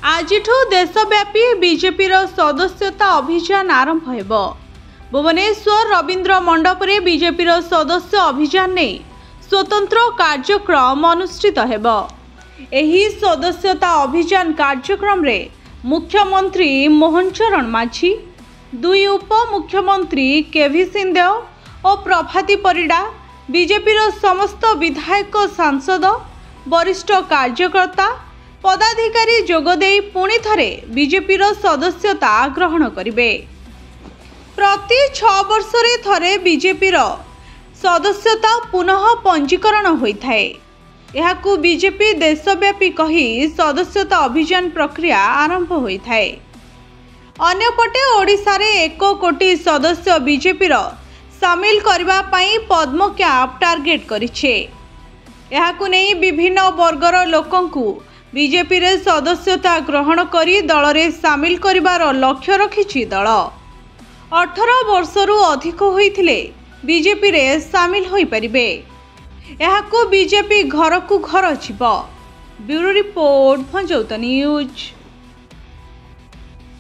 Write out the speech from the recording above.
आजिठु देशव्यापी बीजेपी सदस्यता अभियान आरंभ हेबो। भुवनेश्वर रवींद्र मंडपरे बीजेपी सदस्य अभियान ने स्वतंत्र कार्यक्रम अनुष्ठित हेबो। एही सदस्यता अभियान कार्यक्रम रे मुख्यमंत्री मोहन चरण माझी, दुई उप मुख्यमंत्री केवी सिंहदेव और प्रभाती परिडा, बीजेपी समस्त विधायक, सांसद, वरिष्ठ कार्यकर्ता, पदाधिकारी जोगदेई पुणी थरे बीजेपी सदस्यता ग्रहण करिवे। प्रति 6 वर्षरे थरे बीजेपी सदस्यता पुनः पंजीकरण होइथाए। एहाकू बीजेपी देशव्यापी कही सदस्यता अभियान प्रक्रिया आरंभ होइथाए। अन्यपटे ओडिशा रे 1 कोटी सदस्य बीजेपी सामिल करबा पई पद्म कैप टार्गेट करिछे। एहाकू नै विभिन्न वर्गर लोकंकू बीजेपी रे सदस्यता ग्रहण करी दल रे सामिल करिवार लक्ष्य रखिछि दल। 18 वर्षरु अधिक होइथिले बीजेपी रे सामिल होई परिबे। एहाकू बीजेपी घर को घर छिबो। ब्यूरो रिपोर्ट, भंजौता न्यूज।